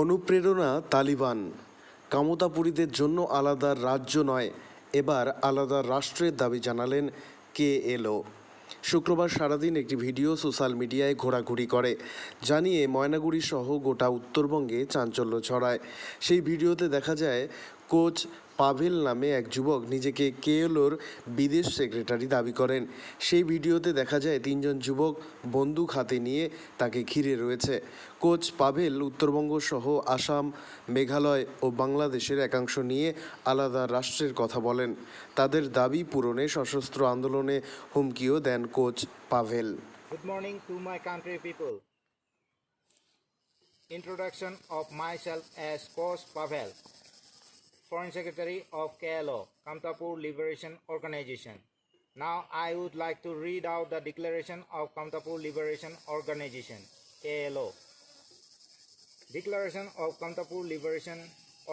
অনুপ্রেরণা তালিবান। কামতাপুরীদের জন্য আলাদা রাজ্য নয়, এবার আলাদা রাষ্ট্রের দাবি জানালেন KLO। শুক্রবার সারাদিন একটি ভিডিও সোশ্যাল মিডিয়ায় ঘোরাঘুরি করে, জানিয়ে ময়নাগুড়ি সহ গোটা উত্তরবঙ্গে চাঞ্চল্য ছড়ায়। সেই ভিডিওতে দেখা যায় কোচ পাভেল নামে এক যুবক নিজেকে KLOর বিদেশ সেক্রেটারি দাবি করেন। সেই ভিডিওতে দেখা যায় তিনজন যুবক বন্দুক হাতে নিয়ে তাকে ঘিরে রয়েছে। কোচ পাভেল উত্তরবঙ্গ সহ আসাম, মেঘালয় ও বাংলাদেশের একাংশ নিয়ে আলাদা রাষ্ট্রের কথা বলেন। তাদের দাবি পূরণে সশস্ত্র আন্দোলনে হুমকিও দেন কোচ Pavel. Good morning to my country people. Introduction of myself as Coach Pavel, Foreign Secretary of KLO, Kamtapur Liberation Organization. Now I would like to read out the Declaration of Kamtapur Liberation Organization, KLO. Declaration of Kamtapur Liberation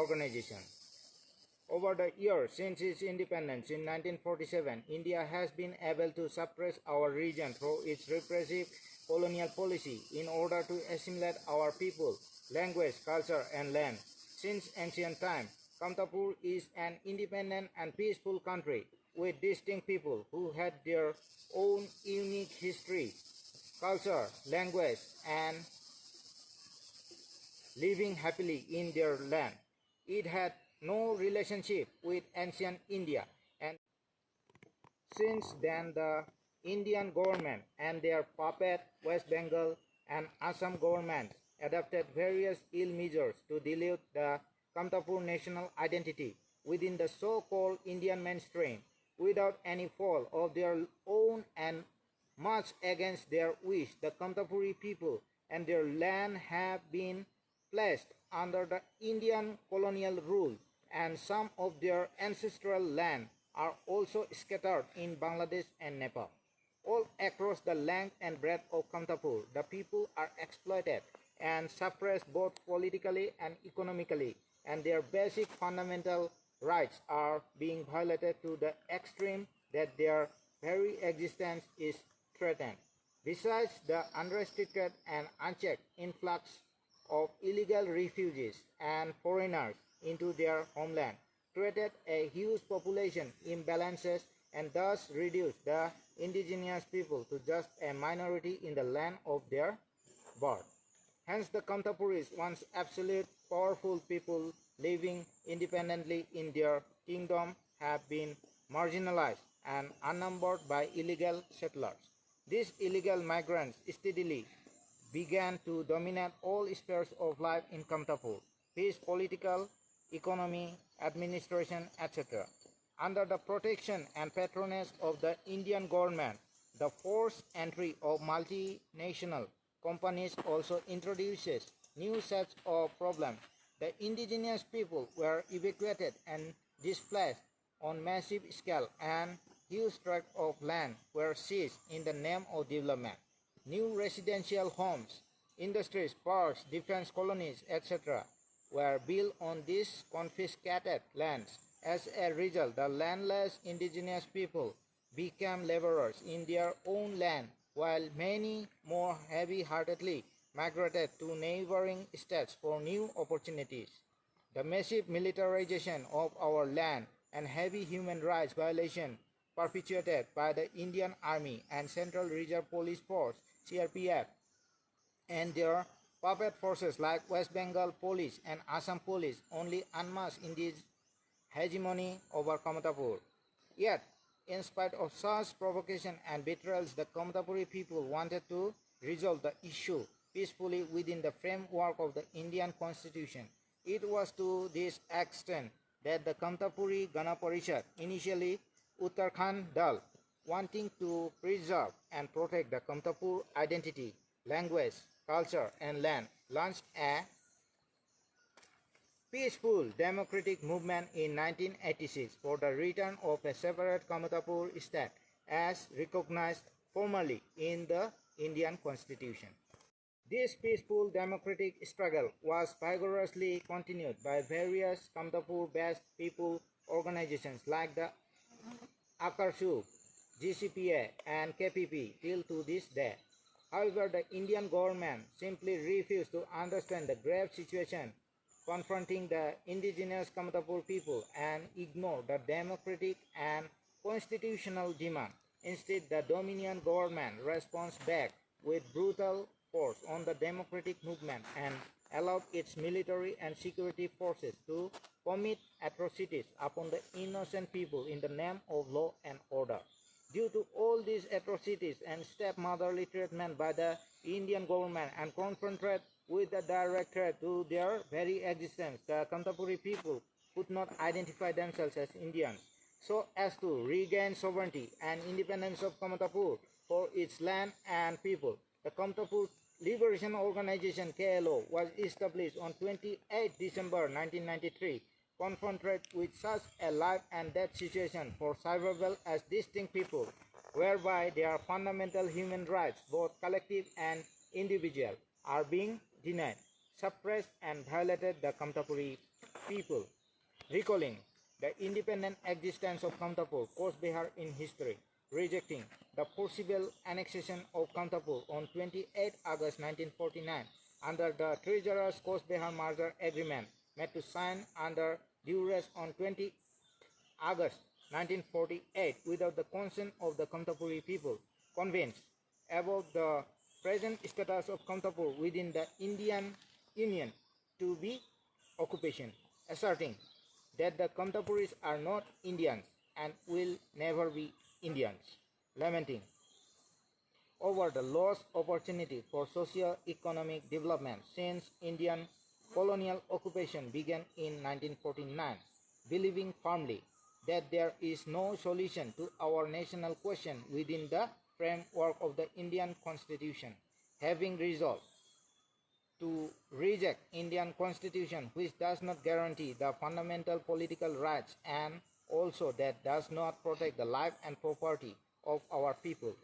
Organization. Over the years since its independence in 1947, India has been able to suppress our region through its repressive colonial policy in order to assimilate our people, language, culture, and land. Since ancient time, Kamtapur is an independent and peaceful country with distinct people who had their own unique history, culture, language, and living happily in their land. It had no relationship with ancient India, and since then the Indian government and their puppet West Bengal and Assam governments adopted various ill measures to dilute the Kamtapur national identity within the so-called Indian mainstream without any fault of their own and much against their wish. The Kamtapuri people and their land have been placed under the Indian colonial rule, and some of their ancestral land are also scattered in Bangladesh and Nepal. All across the length and breadth of Kamtapur, the people are exploited and suppressed both politically and economically, and their basic fundamental rights are being violated to the extreme that their very existence is threatened. Besides, the unrestricted and unchecked influx of illegal refugees and foreigners into their homeland created a huge population imbalances and thus reduced the indigenous people to just a minority in the land of their birth. Hence, the Kamtapuris, once absolute powerful people living independently in their kingdom, have been marginalized and unnumbered by illegal settlers. These illegal migrants steadily began to dominate all spheres of life in Kamtapur: peace, political, economy, administration, etc. Under the protection and patronage of the Indian government, the forced entry of multinational companies also introduces new sets of problems. The indigenous people were evacuated and displaced on massive scale, and huge tracts of land were seized in the name of development. New residential homes, industries, parks, defense colonies, etc. were built on these confiscated lands. As a result, the landless indigenous people became laborers in their own land, while many more heavy-heartedly migrated to neighboring states for new opportunities. The massive militarization of our land and heavy human rights violation perpetuated by the Indian Army and Central Reserve Police Force (CRPF) and their puppet forces like West Bengal Police and Assam Police only unmasked India's hegemony over Kamtapur. Yet, in spite of such provocation and betrayals, the Kamtapuri people wanted to resolve the issue peacefully within the framework of the Indian Constitution. It was to this extent that the Kamtapuri Gana Parishad, initially Uttarakhand Dal, wanting to preserve and protect the Kamtapur identity, language, culture, and land, launched a peaceful democratic movement in 1986 for the return of a separate Kamtapur state as recognized formally in the Indian Constitution. This peaceful democratic struggle was vigorously continued by various Kamtapur-based people organizations like the Akarsu, GCPA, and KPP till to this day. However, the Indian government simply refused to understand the grave situation confronting the indigenous Kamatapur people and ignored the democratic and constitutional demand. Instead, the Dominion government responds back with brutal force on the democratic movement and allowed its military and security forces to commit atrocities upon the innocent people in the name of law and order. Due to all these atrocities and stepmotherly treatment by the Indian government and confronted with the direct threat to their very existence, the Kantapuri people could not identify themselves as Indians so as to regain sovereignty and independence of Kamatapur for its land and people. The Kamatapur Liberation Organization KLO was established on 28 December 1993, confronted with such a life and death situation for survival as distinct people, whereby their fundamental human rights, both collective and individual, are being denied, suppressed and violated the Kamtapuri people. Recalling the independent existence of Kamtapur, Coast in history, rejecting the forcible annexation of Kamtapur on 28 August 1949 under the Treasurer's Coast merger agreement made to sign under duress on 20 August 1948 without the consent of the Kamtapuri people, convinced about the present status of Kamtapur within the Indian Union to be occupation, asserting that the Kamtapuris are not Indians and will never be Indians, lamenting over the lost opportunity for socio-economic development since Indian colonial occupation began in 1949, believing firmly that there is no solution to our national question within the framework of the Indian Constitution, having resolved to reject Indian Constitution which does not guarantee the fundamental political rights and also that does not protect the life and property of our people.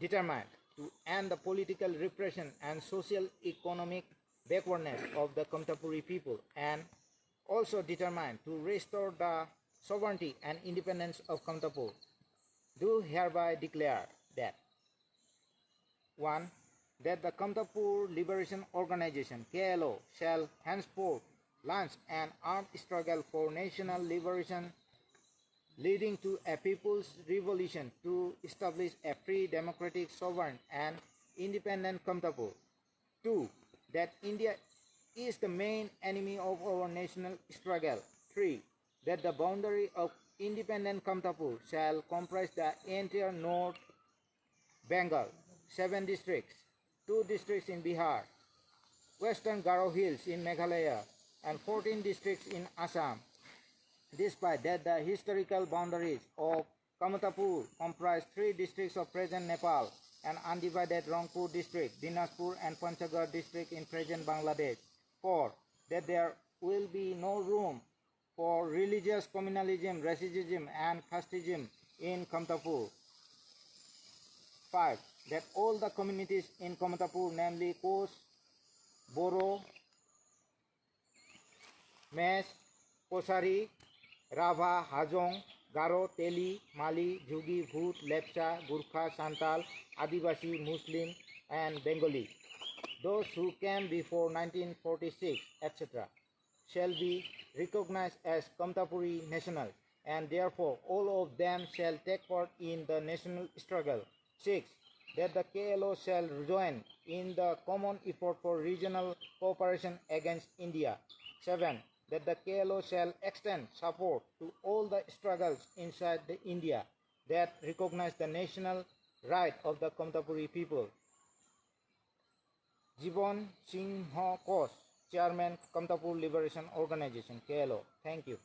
Determined to end the political repression and social economic backwardness of the Kamtapuri people, and also determined to restore the sovereignty and independence of Kamtapur, do hereby declare that 1. That the Kamtapur Liberation Organization KLO shall henceforth launch an armed struggle for national liberation leading to a people's revolution to establish a free, democratic, sovereign and independent Kamtapur. 2. That India is the main enemy of our national struggle. 3. That the boundary of independent Kamtapur shall comprise the entire North Bengal, 7 districts, 2 districts in Bihar, Western Garo Hills in Meghalaya, and 14 districts in Assam. Despite that, the historical boundaries of Kamatapur comprise 3 districts of present Nepal and undivided Rangpur district, Dinajpur and Panchgarh district in present Bangladesh. 4. That there will be no room for religious communalism, racism and casteism in Kamatapur. 5. That all the communities in Kamatapur, namely Kos, Boro, Mes, Kosari, Rava, Hajong, Garo, Teli, Mali, Jugi, Bhut, Lepcha, Gurkha, Santal, Adivasi, Muslim and Bengali, those who came before 1946, etc., shall be recognized as Kamtapuri nationals, and therefore all of them shall take part in the national struggle. 6. That the KLO shall join in the common effort for regional cooperation against India. 7. That the KLO shall extend support to all the struggles inside the India that recognize the national right of the Kamtapuri people. Jibon Singh Kos, Chairman, Kamtapur Liberation Organization, KLO. Thank you.